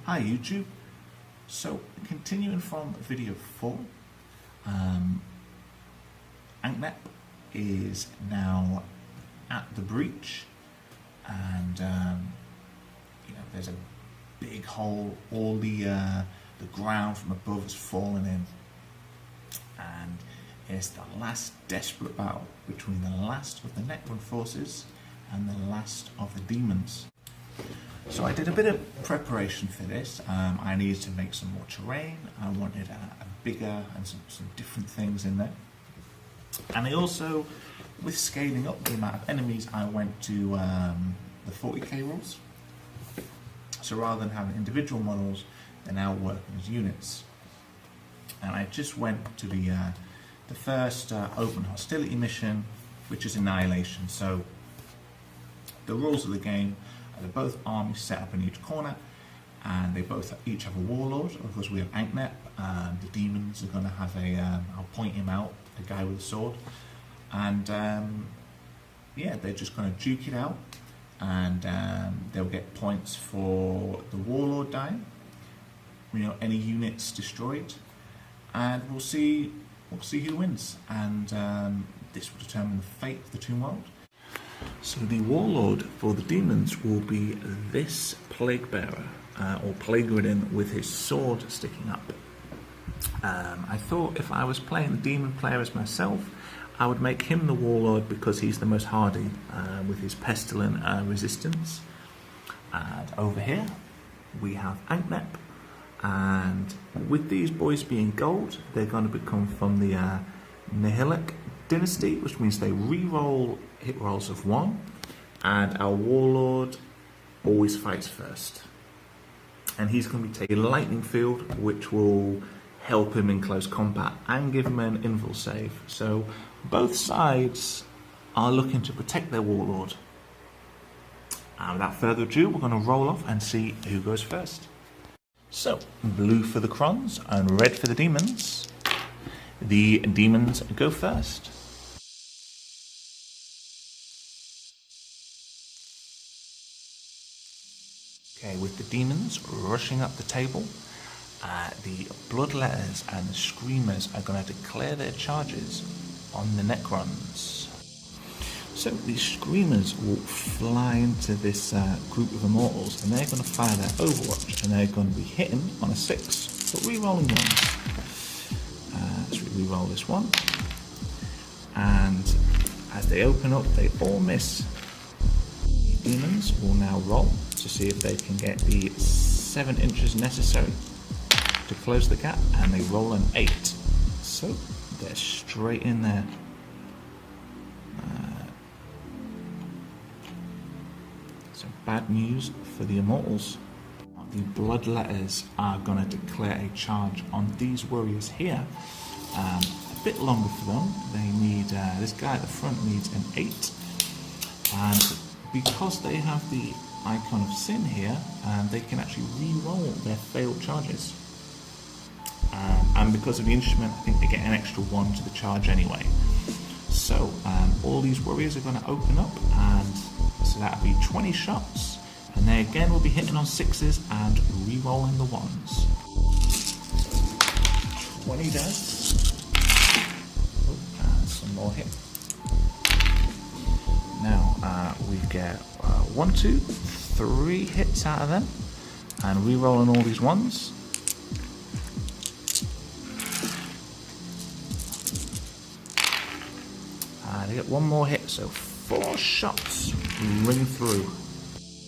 Hi YouTube. So continuing from video 4, Anknep is now at the breach, and there's a big hole. All the ground from above has fallen in, and it's the last desperate battle between the last of the Necron forces and the last of the demons. So I did a bit of preparation for this. I needed to make some more terrain. I wanted a bigger and some different things in there. And I also, with scaling up the amount of enemies, I went to the 40k rules. So rather than having individual models, they're now working as units. And I just went to the first open hostility mission, which is Annihilation. So the rules of the game: they're both armies set up in each corner, and they both each have a warlord. Of course, we have Anknep. The demons are going to have I'll point him out, a guy with a sword, and they're just going to duke it out, and they'll get points for the warlord dying, any units destroyed, and we'll see who wins, and this will determine the fate of the tombworld. So the warlord for the demons will be this plague bearer, or plague ridden, with his sword sticking up. I thought if I was playing the demon player as myself, I would make him the warlord because he's the most hardy, with his pestilent resistance. And over here we have Anknep, and with these boys being gold, they're going to become from the Nihilic dynasty, which means they re-roll hit rolls of 1, and our warlord always fights first, and he's going to be taking lightning field, which will help him in close combat and give him an invul save. So both sides are looking to protect their warlord. And without further ado, we're going to roll off and see who goes first. So blue for the Crons and red for the demons. The demons go first. Okay, with the demons rushing up the table, the bloodletters and the screamers are going to declare their charges on the Necrons. So these screamers will fly into this group of immortals, and they're going to fire their Overwatch, and they're going to be hitting on a 6, but re-rolling ones. Let's re-roll this one, and as they open up, they all miss. The demons will now roll to see if they can get the 7 inches necessary to close the gap, and they roll an 8. So they're straight in there. So bad news for the immortals. The bloodletters are going to declare a charge on these warriors here. A bit longer for them. They need this guy at the front needs an 8, and because they have the icon of sin here, they can actually re-roll their failed charges. And because of the instrument, I think they get an extra 1 to the charge anyway. So all these warriors are going to open up, and so that'll be 20 shots, and they again will be hitting on 6s and re-rolling the 1s. 20 deaths. And some more hit. Now we get 1, 2, 3 hits out of them, and re-rolling all these 1s. They get 1 more hit, so 4 shots ring through.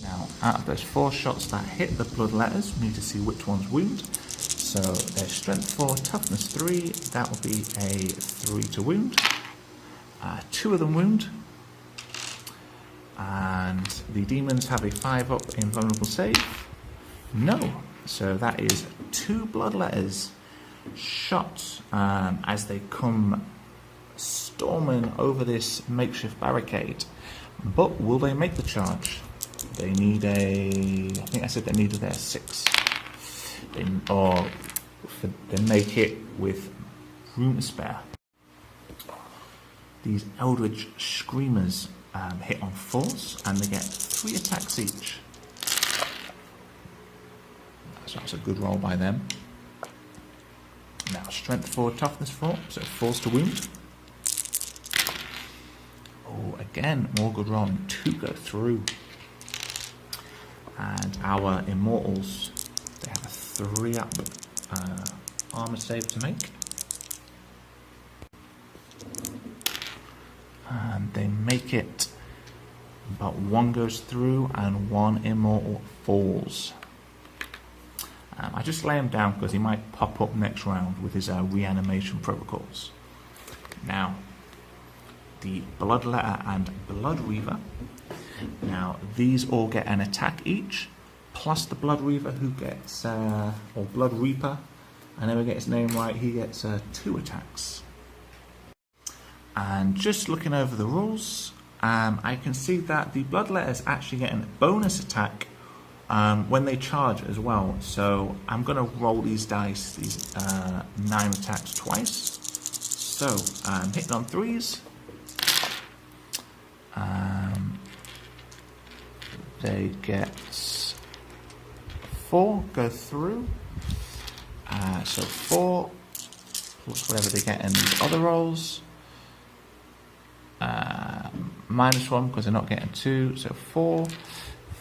Now, out of those 4 shots that hit the bloodletters, we need to see which ones wound. So their strength 4, toughness 3, that will be a 3 to wound. 2 of them wound. And the demons have a 5 up in vulnerable save. No. So that is 2 bloodletters shot as they come storming over this makeshift barricade. But will they make the charge? They need I think I said they needed their 6. They make it with room to spare. These Eldritch Screamers hit on 4s, and they get 3 attacks each. So that's a good roll by them. Now strength 4, toughness 4, so force to wound. Oh, again, more good rolling. 2 go through. And our immortals, they have a 3 up armor save to make. And they make it, but 1 goes through and 1 immortal falls. I just lay him down because he might pop up next round with his reanimation protocols. Now, the Bloodletter and Blood Reaver. Now, these all get an attack each, plus the Blood Reaver who gets, or Blood Reaper, I never get his name right, he gets 2 attacks. And just looking over the rules, I can see that the Bloodletters actually get a bonus attack when they charge as well. So I'm going to roll these dice, these 9 attacks twice. So I'm hitting on 3s. They get 4 go through. So 4 plus whatever they get in these other rolls. -1 because they're not getting 2, so 4,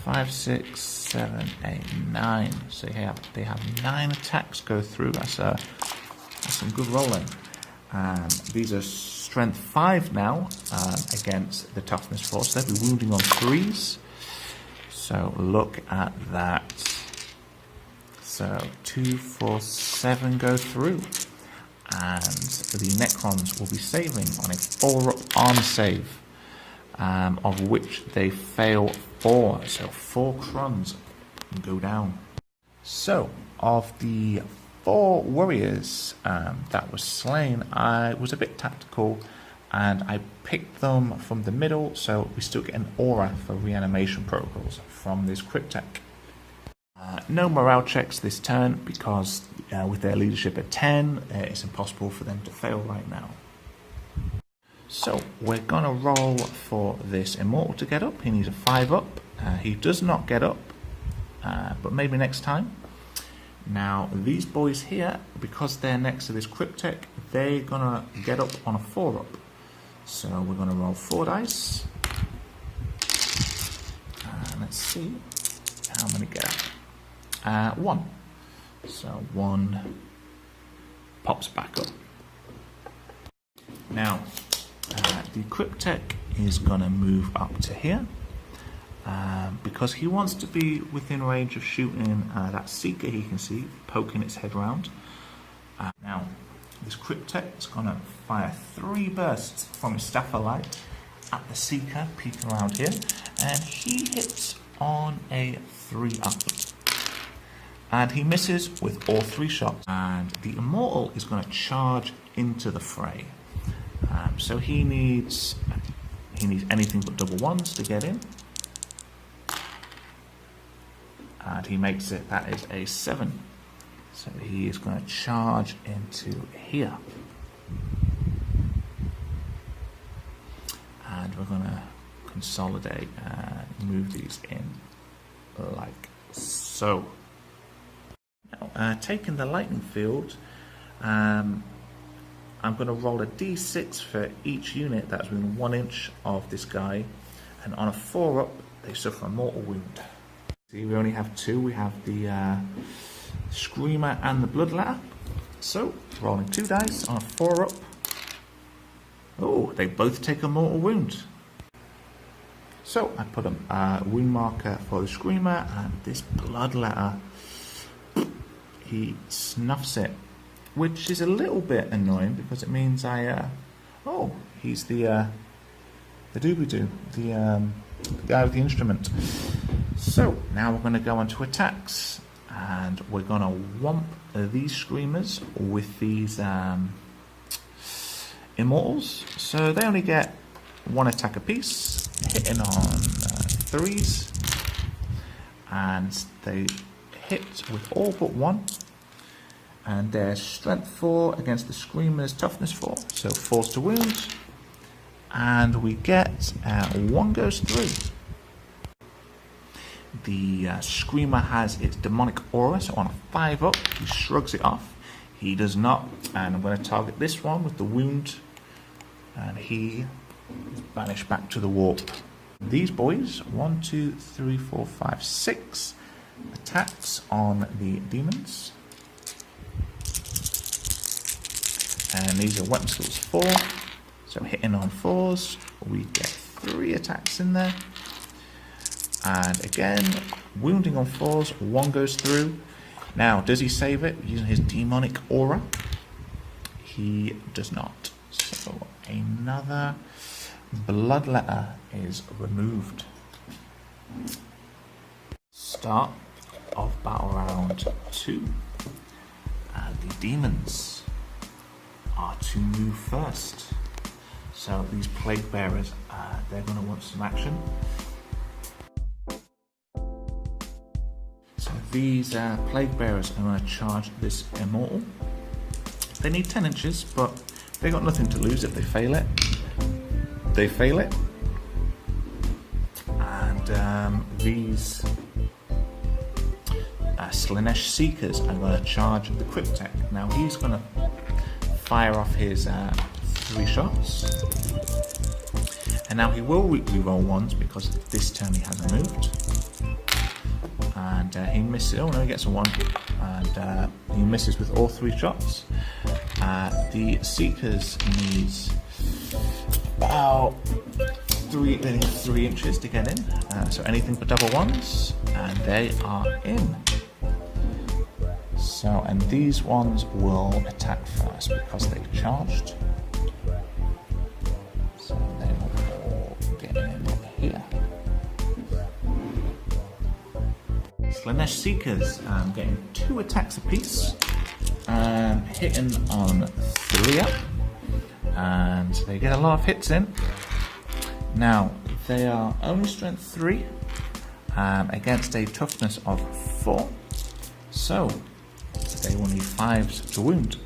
5, 6, 7, 8, 9. So they have 9 attacks go through. That's some good rolling. These are strength 5 now against the toughness 4, so they'll be wounding on 3s. So look at that. So 2, 4, 7 go through. And the Necrons will be saving on a 4-up armor save, of which they fail 4. So 4 cruns go down. So, of the 4 warriors that were slain, I was a bit tactical and I picked them from the middle, so we still get an aura for reanimation protocols from this Cryptek. No morale checks this turn because with their leadership at 10, it's impossible for them to fail right now. So we're going to roll for this immortal to get up. He needs a 5 up. He does not get up, but maybe next time. Now these boys here, because they're next to this Cryptek, they're going to get up on a 4 up. So we're going to roll 4 dice. Let's see how many get up. 1. So 1 pops back up. Now, the Cryptek is going to move up to here because he wants to be within range of shooting that Seeker he can see, poking its head round. Now, this Cryptek is going to fire 3 bursts from his Staff of Light at the Seeker peeking around here, and he hits on a 3 up. And he misses with all 3 shots. And the Immortal is going to charge into the fray. So he needs anything but double 1s to get in. And he makes it, that is a 7. So he is going to charge into here. And we're going to consolidate and move these in like so. Now, taking the lightning field, I'm going to roll a d6 for each unit that's within 1 inch of this guy, and on a 4 up, they suffer a mortal wound. See, we only have 2. We have the Screamer and the Bloodletter. So, rolling 2 dice on a 4 up. Oh, they both take a mortal wound. So, I put a wound marker for the Screamer, and this Bloodletter, he snuffs it, which is a little bit annoying because it means oh, he's the doobie-doo, the guy with the instrument. So now we're going to go on to attacks, and we're going to whomp these Screamers with these Immortals. So they only get 1 attack apiece, hitting on 3s, and they hit with all but 1, and their strength 4 against the Screamer's toughness 4, so force to wound, and we get 1 goes through. The Screamer has its demonic aura, so on a 5 up, he shrugs it off. He does not, and I'm going to target this one with the wound, and he is banished back to the warp. These boys, 1, 2, 3, 4, 5, 6 attacks on the demons. And these are weapon skills 4, so hitting on 4s, we get 3 attacks in there. And again, wounding on 4s, 1 goes through. Now, does he save it using his demonic aura? He does not. So another bloodletter is removed. Start of battle round 2. The demons are to move first. So these plague bearers, they're going to want some action. So these plague bearers are going to charge this immortal. They need 10 inches, but they got nothing to lose if they fail it. They fail it. And these Slaanesh Seekers are going to charge the Cryptek. Now he's going to fire off his 3 shots. And now he will re-roll ones because this turn he hasn't moved. And he misses. Oh no, he gets a 1. And he misses with all 3 shots. The Seekers needs about 3 inches to get in. So anything but double 1s, and they are in. So, and these ones will attack first because they've charged. So they will all get in here. Slaanesh Seekers getting 2 attacks apiece, hitting on 3 up, and they get a lot of hits in. Now they are only strength 3 against a toughness of 4, so they will need 5s to wound.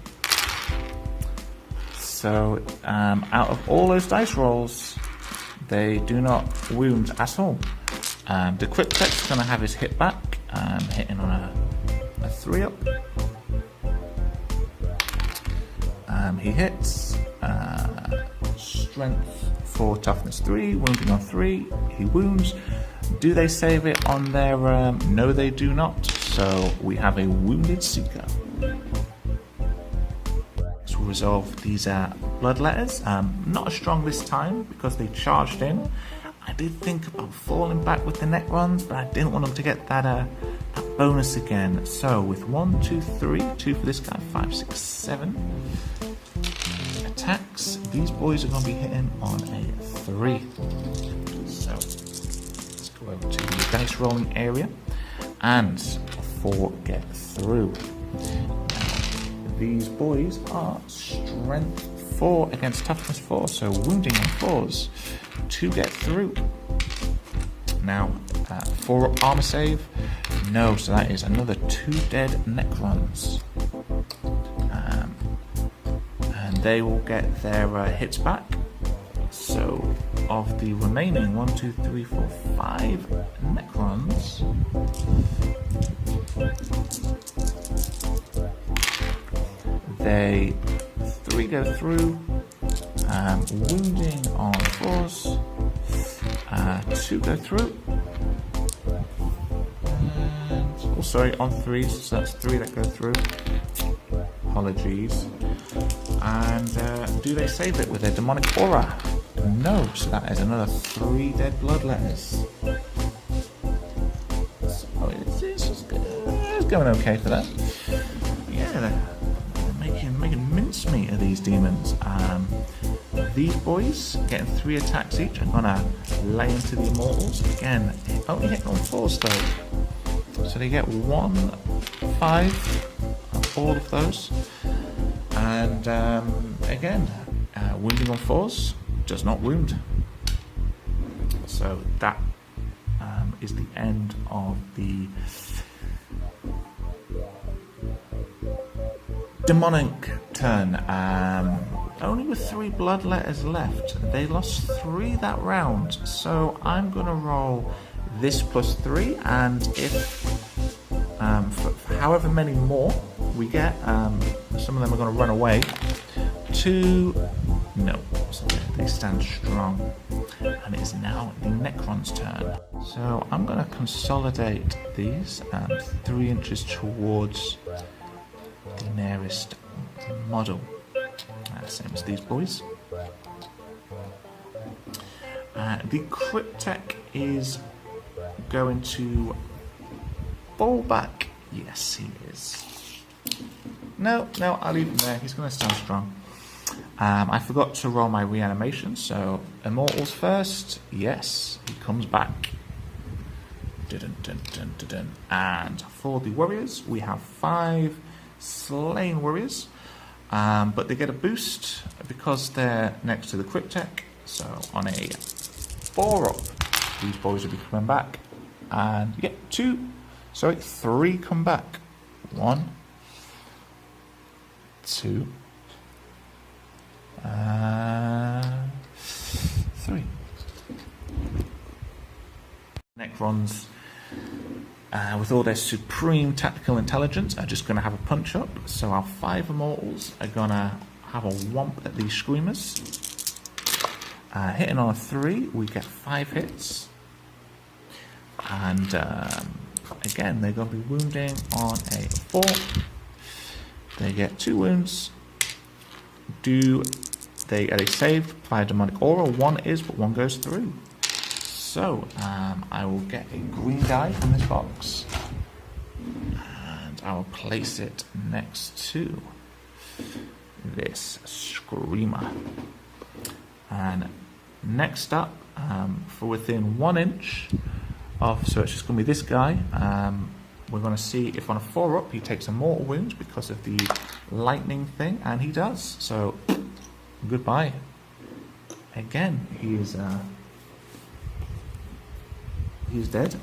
So out of all those dice rolls, they do not wound at all. The Cryptek's going to have his hit back, hitting on a 3 up. He hits, strength 4, toughness 3, wounding on 3, he wounds. Do they save it on their, no they do not, so we have a wounded Seeker. So we'll resolve these bloodletters, not as strong this time because they charged in. I did think about falling back with the Necrons, but I didn't want them to get that bonus again. So with 1, 2, 3, 2 for this guy, 5, 6, 7 attacks. These boys are going to be hitting on a 3. So let's go over to the dice rolling area, and 4 get through. Now, these boys are strength 4 against toughness 4, so wounding on 4s. 2 get through. Now 4 armor save, no, so that is another 2 dead Necrons, and they will get their hits back. So of the remaining 1, 2, 3, 4, 5 Necrons, they 3 go through, wounding on 4s, 2 go through, and, oh sorry, on 3s, so that's 3 that go through. Apologies. And do they save it with their demonic aura? No, so that is another 3 dead bloodletters. So it's going okay for them. Yeah, they're making mincemeat of these demons. These boys getting 3 attacks each. I'm gonna lay into the immortals again. Only hitting on 4s though, so they get 1, 5 of all of those. And again, wounding on 4s does not wound. So that is the end of the demonic turn. Only with 3 bloodletters left. They lost 3 that round, so I'm gonna roll this +3, and if for however many more we get, some of them are going to run away. No, they stand strong, and it is now the Necron's turn. So I'm going to consolidate these 3 inches towards the nearest model, same as these boys. The Cryptek is going to fall back. Yes, he is. No, I'll leave him there. He's going to stand strong. I forgot to roll my reanimation, so Immortals first. Yes, he comes back. Dun, dun, dun, dun, dun. And for the warriors, we have 5 slain warriors, but they get a boost because they're next to the Cryptek. So on a 4-up, these boys will be coming back, and yeah, 3 come back. 1, 2, 3. Necrons, with all their supreme tactical intelligence, are just going to have a punch up. So our 5 immortals are going to have a whomp at these screamers. Hitting on a 3, we get 5 hits. And again, they're going to be wounding on a 4. They get 2 wounds. They get a save by demonic aura? 1 is, but 1 goes through. So I will get a green die from this box, and I will place it next to this screamer. And next up, for within 1 inch of, so it's just going to be this guy. We're going to see if on a 4-up he takes a mortal wound because of the lightning thing, and he does. So goodbye. Again, he's dead,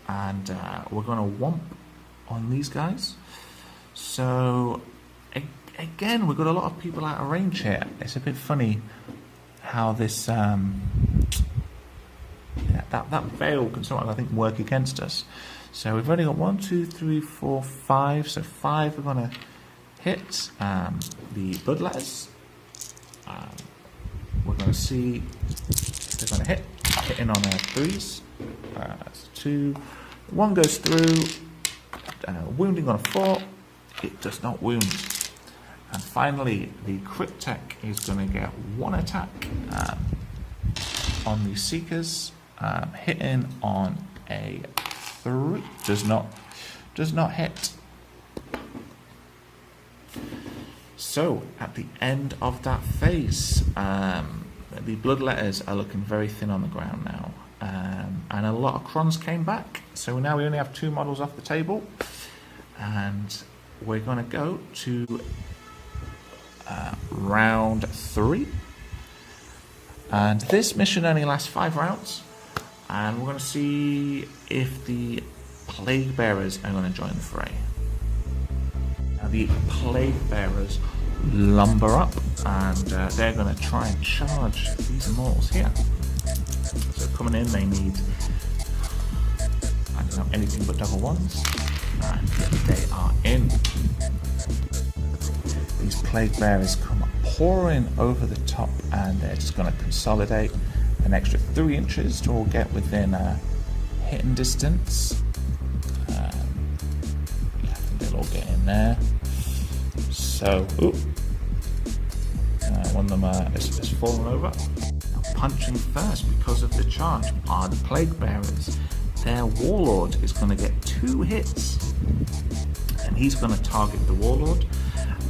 and we're going to whomp on these guys. So again, we've got a lot of people out of range here. It's a bit funny how this that veil can sometimes, I think, work against us. So we've only got 1, 2, 3, 4, 5. So 5 are going to hit the bloodletters. We're going to see if they're going to hitting on their 3s. 2, 1 goes through. Wounding on a 4, it does not wound. And finally, the Cryptek is going to get 1 attack on the Seekers, hitting on a 3, does not hit. So at the end of that phase, the bloodletters are looking very thin on the ground now, and a lot of crons came back. So now we only have 2 models off the table, and we're going to go to round 3. And this mission only lasts 5 rounds, and we're going to see if the Plague Bearers are going to join the fray. Now the Plague Bearers lumber up, and they're going to try and charge these immortals here. So coming in, they need, I don't know, anything but double 1s, and they are in. These Plague Bearers come pouring over the top, and they're just going to consolidate an extra 3 inches to all get within hitting distance. Yeah, I think they'll all get in there. So, one of them is fallen over. Now, punching first because of the charge are the Plague Bearers. Their Warlord is going to get 2 hits, and he's going to target the Warlord,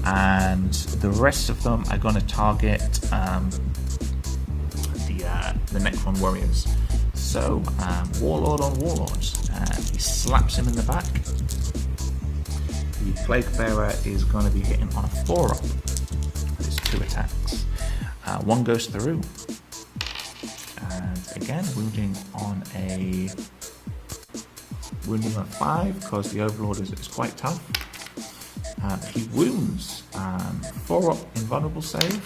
and the rest of them are going to target the Necron warriors. So Warlord on Warlord, he slaps him in the back. The Plague Bearer is going to be hitting on a 4-up. There's 2 attacks. 1 goes through, and again wounding on a 5 because the Overlord is quite tough. He wounds, 4-up invulnerable save.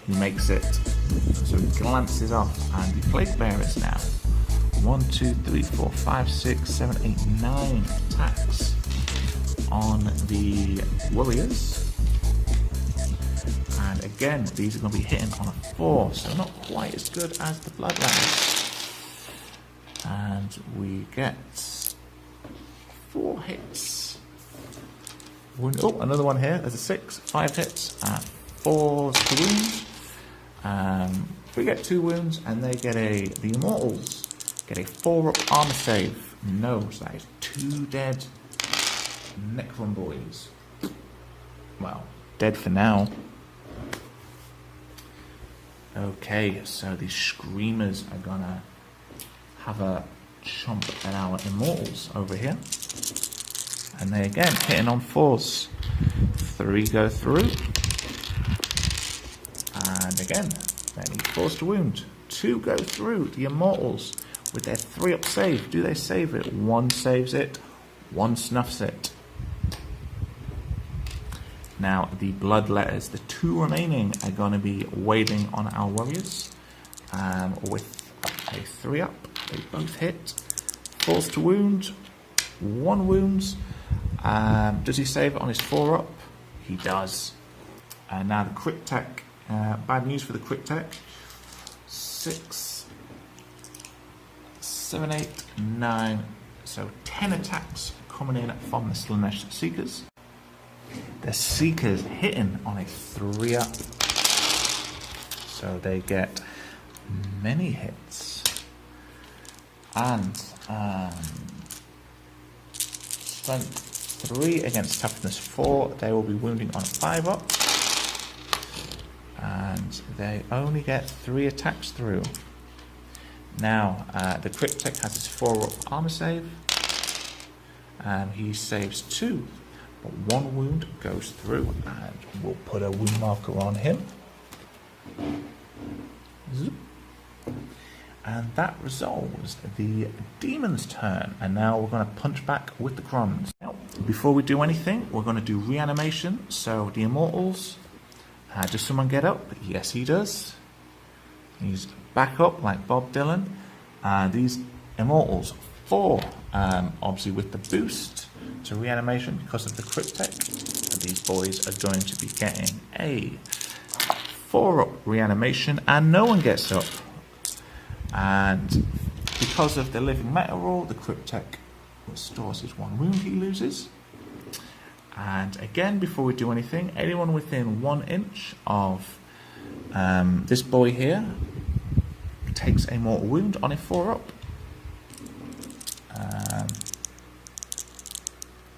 He makes it, so he glances off, and the Plague Bearers now 1, 2, 3, 4, 5, 6, 7, 8, 9 attacks on the warriors. And again, these are going to be hitting on a 4, so not quite as good as the bloodlands. And we get 4 hits. Oh, another one here. There's a 6, 5 hits, 4 to wound. We get 2 wounds, and they get the Immortals get a 4-up armor save. No, so that is 2 dead Necron boys. Well, dead for now. Okay, so the Screamers are gonna have a chomp at our Immortals over here. And they again hitting on 4s. 3 go through. And again, they need 4s to wound. 2 go through. The Immortals with their 3-up save. Do they save it? 1 saves it. 1 snuffs it. Now the Bloodletters, the 2 remaining, are going to be wailing on our warriors with a 3-up. They both hit. 4s to wound. 1 wounds. Does he save it on his 4-up? He does. And now the crit tech. Bad news for the crit tech. 6, 7, 8, 9. So 10 attacks coming in from the Slanesh Seekers. The Seekers hitting on a 3-up. So they get many hits. And strength 3 against toughness 4. They will be wounding on a 5-up. And they only get 3 attacks through. Now, the crit tech has his 4-up armor save. And he saves 2. But 1 wound goes through, and we'll put a wound marker on him. Zoop. And that resolves the demon's turn. And now we're going to punch back with the Crons. Now, before we do anything, we're going to do reanimation. So the Immortals, does someone get up? Yes, he does. He's back up like Bob Dylan. These Immortals, 4, obviously with the boost to reanimation because of the crit tech. These boys are going to be getting a 4-up reanimation, and no one gets up. And because of the living metal rule, the crit tech restores his 1 wound he loses. And again, before we do anything, anyone within 1 inch of this boy here takes a mortal wound on a 4-up.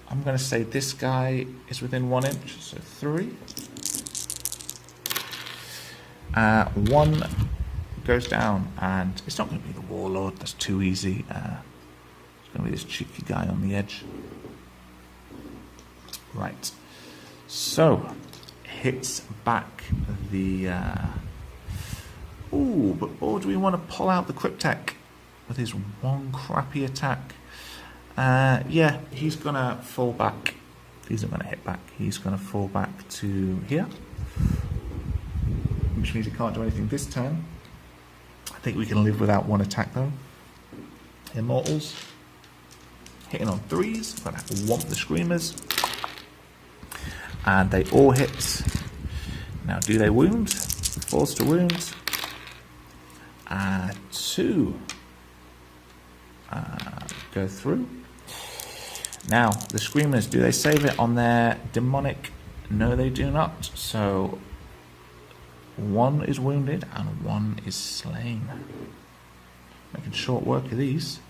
I'm going to say this guy is within 1 inch, so 3. 1 goes down, and it's not going to be the Warlord, that's too easy. It's going to be this cheeky guy on the edge. Right, so hits back the... or do we want to pull out the crit tech with his 1 crappy attack? Yeah, he's going to fall back. He's not going to hit back. He's going to fall back to here. Which means he can't do anything this turn. I think we can live without 1 attack though. Immortals. Hitting on 3s. Going to whomp the Screamers. And they all hit. Now do they wound? 4s to wound. 2 go through. Now, the Screamers, do they save it on their demonic? No, they do not. So, 1 is wounded and 1 is slain. Making short work of these.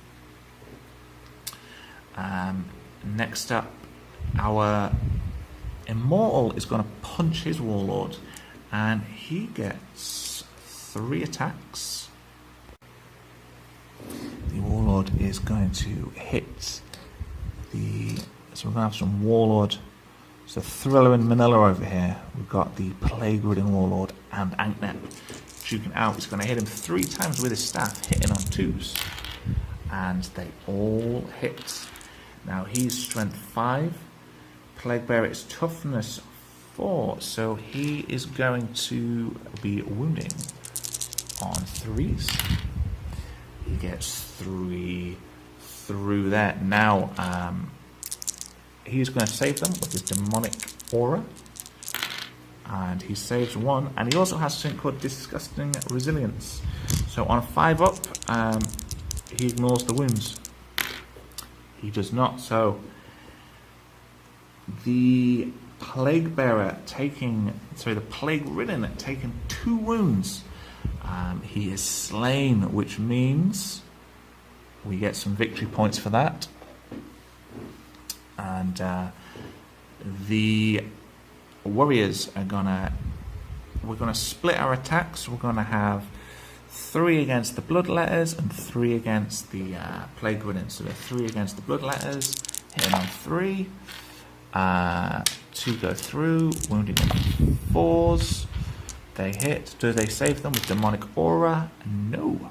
Next up, our Immortal is going to punch his Warlord, and he gets 3 attacks. The Warlord is going to hit the... So we're going to have some Warlord. So Thriller and Manila over here. We've got the Plague-ridden Warlord and Anknet duking out. He's going to hit him 3 times with his staff, hitting on 2s. And they all hit. Now he's strength 5. Plaguebearer is toughness 4. So he is going to be wounding on 3s. he gets 3 through there. Now, he's going to save them with his demonic aura. And he saves 1. And he also has something called Disgusting Resilience. So on a 5 up, he ignores the wounds. He does not. So the Plague Bearer the Plague Ridden taking 2 wounds. He is slain, which means we get some victory points for that. And the warriors are we're gonna split our attacks. We're gonna have 3 against the Bloodletters and 3 against the Plague Ridden. So they're 3 against the Bloodletters, hitting on 3. 2 go through, wounding on 4s. They hit. Do they save them with demonic aura? No.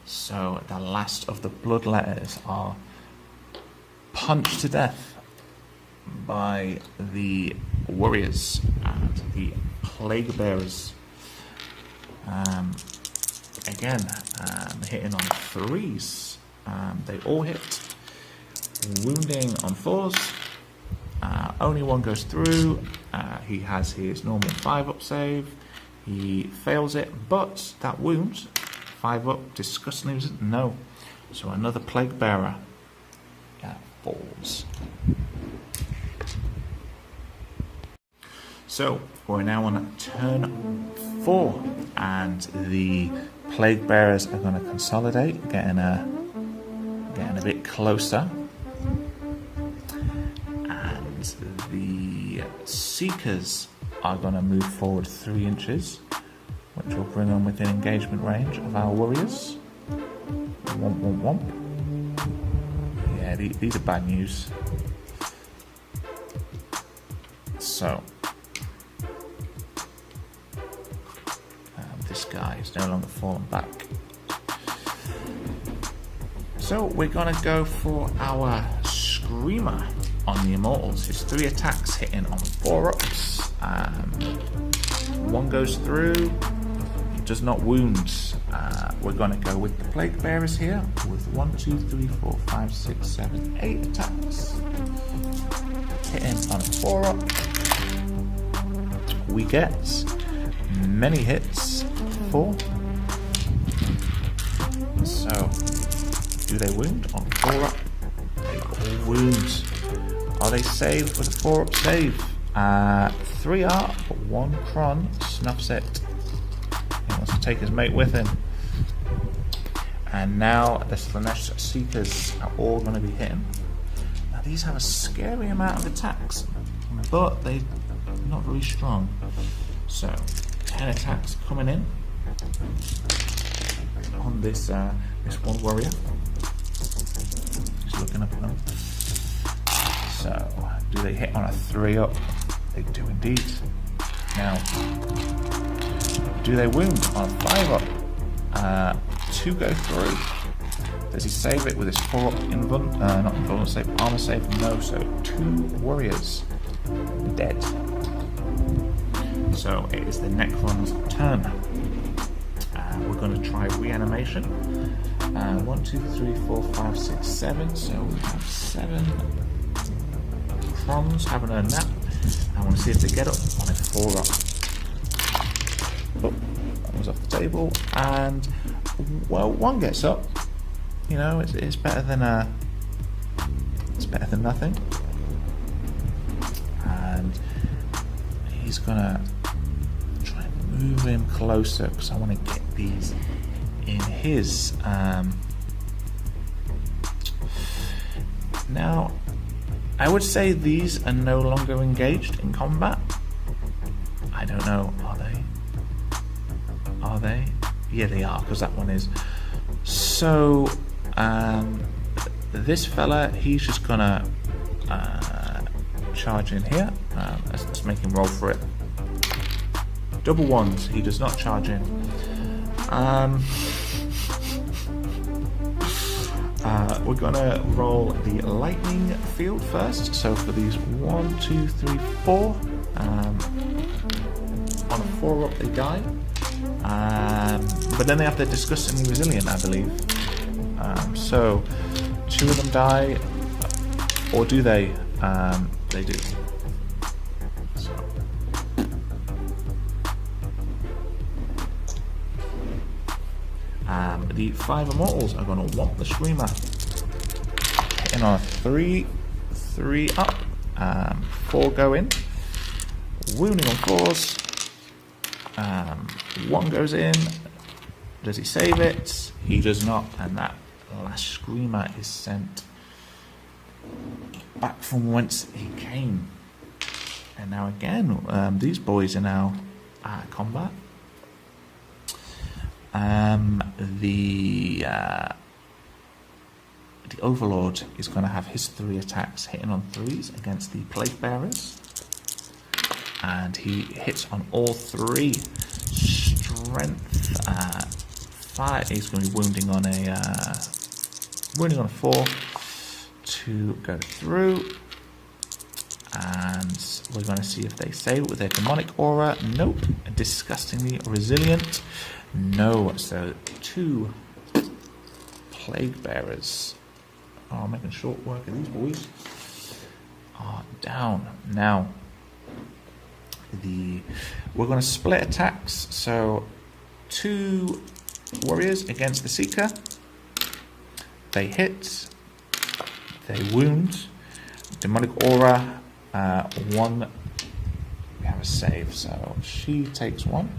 So the last of the Bloodletters are punched to death by the warriors and the Plague Bearers. Again, hitting on 3s. They all hit. Wounding on 4s. Only 1 goes through. He has his normal 5 up save. He fails it, but that wound, 5 up, disgustingly resistant. No. So another Plague Bearer falls. So we're now on turn 4, and the Plague Bearers are going to consolidate, getting a bit closer. And the Seekers are going to move forward 3 inches, which will bring them within engagement range of our warriors. Womp, womp, womp. Yeah, these are bad news. So, this guy is no longer falling back. So we're going to go for our Screamer on the Immortals. His 3 attacks hitting on 4 ups. 1 goes through. He does not wound. We're going to go with the Plague Bearers here with 1, 2, 3, 4, 5, 6, 7, 8 attacks. Hitting on a 4 up. We get many hits. 4. So, do they wound on 4 up? They all wound. Are they saved with a 4 up save? 3 are, but 1 Cron snuffs it. He wants to take his mate with him. And now the Slanesh Seekers are all going to be hitting. Now these have a scary amount of attacks, but they're not very strong. So 10 attacks coming in on this one warrior. Just looking up at them. So do they hit on a 3 up? They do indeed. Now, do they wound on a 5 up? 2 go through. Does he save it with his 4 up not invulnerable save, armor save? No, so 2 warriors dead. So it is the Necron's turn. We're going to try Reanimation. 1, 2, 3, 4, 5, 6, 7. So we have 7 Crons having a nap. I want to see if they get up on a 4 up. Oh, that was off the table. And, well, 1 gets up. You know, it's better than nothing. And he's gonna try and move him closer because I want to get these in his. Now, I would say these are no longer engaged in combat. I don't know. Are they? Yeah, they are, because that one is. So, this fella, he's just gonna charge in here. Let's make him roll for it. Double 1s. He does not charge in. We're gonna roll the lightning field first. So for these 1, 2, 3, 4, on a 4 up they die. But then they have to disgustingly resilient, I believe. So 2 of them die, or do they? They do. So. The 5 immortals are going to want the Screamer. Hitting on a 3 up, 4 go in, wounding on 4s, 1 goes in. Does he save it? He does not, and that last Screamer is sent back from whence he came. And now again, these boys are now at combat. The Overlord is going to have his 3 attacks hitting on 3s against the Plague Bearers, and he hits on all 3. Strength 5. He's going to be wounding on a 4 to go through, and we're going to see if they save it with their demonic aura. Nope. Disgustingly resilient. No. So 2 Plague Bearers. Oh, making short work of these boys. Are down. Now, we're going to split attacks. So 2 warriors against the Seeker. They hit. They wound. Demonic aura. 1. We have a save, so she takes 1.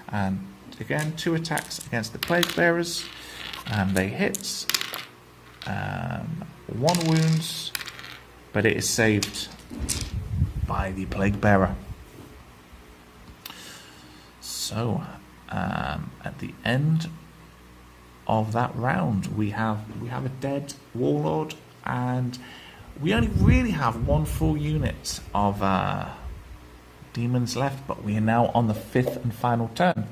And again, 2 attacks against the Plague Bearers. They hit. 1 wounds, but it is saved by the Plague Bearer. So, at the end of that round, we have a dead Warlord, and we only really have 1 full unit of demons left, but we are now on the 5th and final turn.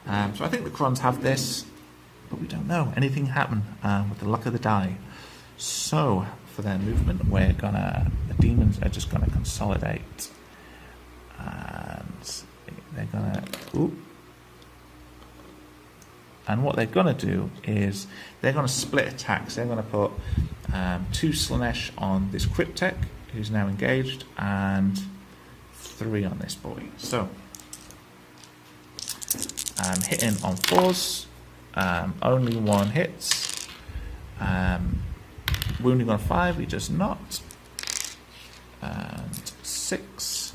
So I think the Crons have this, but we don't know. Anything happen with the luck of the die. So for their movement, the demons are just gonna consolidate, and they're gonna. And what they're gonna do is they're gonna split attacks. They're gonna put 2 Slanesh on this Cryptek, who's now engaged, and 3 on this boy. So hitting on 4s, only 1 hits. Wounding on 5, he does not. And 6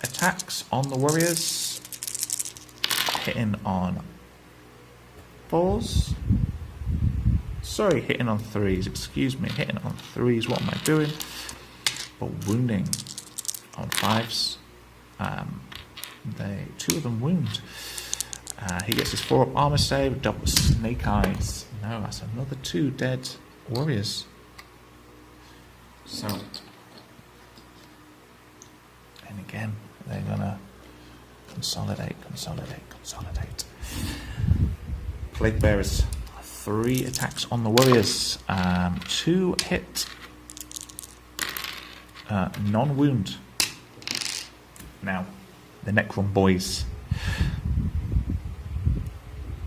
attacks on the warriors, hitting on 4s. Sorry, hitting on 3s, excuse me, hitting on 3s, what am I doing? But wounding on 5s. 2 of them wound. He gets his 4-up armor save, double snake eyes. No, that's another 2 dead warriors. So, and again, they're gonna consolidate. Plague Bearers, 3 attacks on the warriors. 2 hit, non-wound. Now, the Necron boys.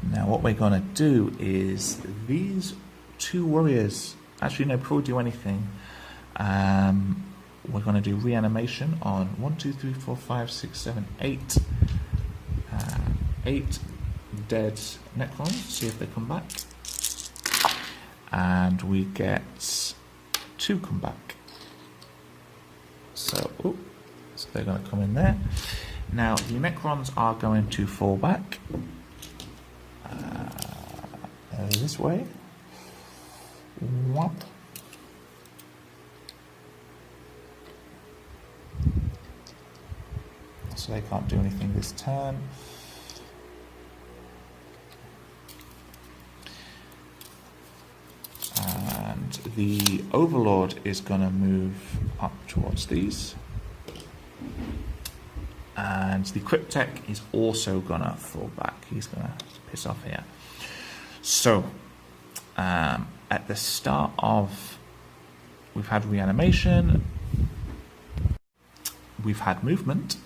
Now what we're going to do is these 2 warriors, actually no, before we do anything, we're going to do reanimation on 1, 2, 3, 4, 5, 6, 7, 8. 8 dead Necrons, see if they come back. And we get 2 come back. So they're going to come in there. Now the Necrons are going to fall back this way. What? So they can't do anything this turn. And the Overlord is going to move up towards these. And the Cryptek is also going to fall back. He's going to piss off here. So, at the start of, we've had reanimation, we've had movement.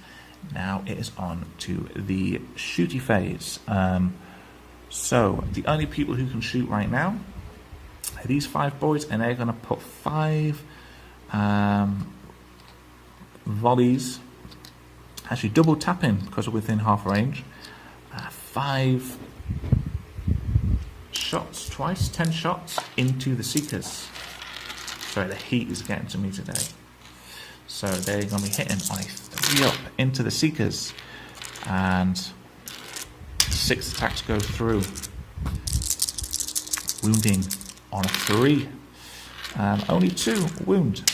Now it is on to the Shooty Phase. So the only people who can shoot right now are these 5 boys, and they're going to put 5 volleys, actually double tapping because we're within half range. 5 shots twice, 10 shots into the Seekers. Sorry, the heat is getting to me today. So they're going to be hitting on a 3 up into the Seekers, and 6 attacks go through, wounding on a 3. Only 2 wound.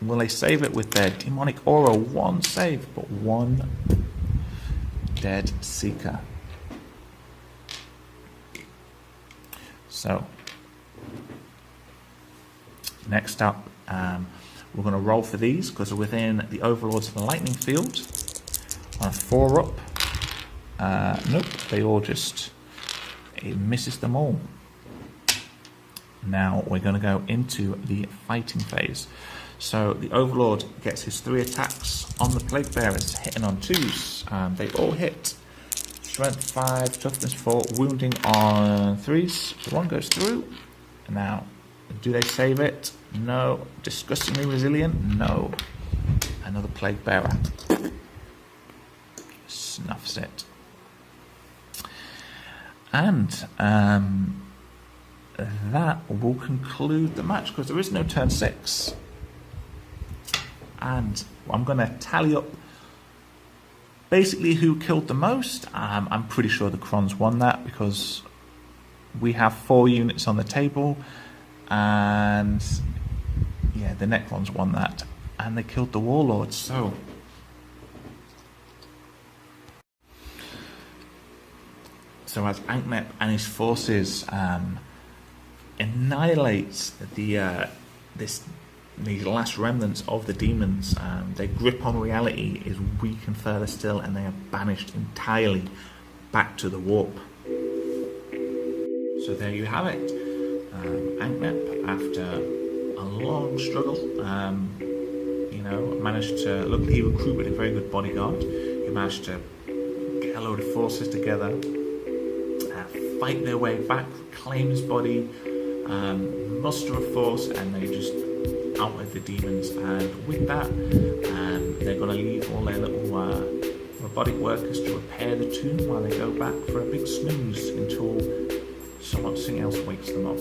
Will they save it with their demonic aura? 1 save, but 1 dead Seeker. So next up, we're going to roll for these because we're within the Overlords of the Lightning Field. On a 4 up. Nope, they all just, it misses them all. Now we're going to go into the fighting phase. So the Overlord gets his 3 attacks on the Plague Bearers, hitting on 2s. They all hit. Strength 5, toughness 4, wounding on 3s. So 1 goes through. Now, do they save it? No. Disgustingly resilient? No. Another Plague Bearer. Snuffs it. And that will conclude the match because there is no turn 6. And I'm going to tally up basically who killed the most. I'm pretty sure the Necrons won that because we have 4 units on the table, and yeah, the Necrons won that, and they killed the Warlords. So as Anknep and his forces annihilates these last remnants of the demons, their grip on reality is weakened further still, and they are banished entirely back to the warp. So there you have it. Anknep, after a long struggle, managed to, luckily he recruited a very good bodyguard. He managed to get a load of forces together, fight their way back, claim his body, muster a force, and they just outwit the demons. And with that, they're going to leave all their little robotic workers to repair the tomb while they go back for a big snooze until something else wakes them up.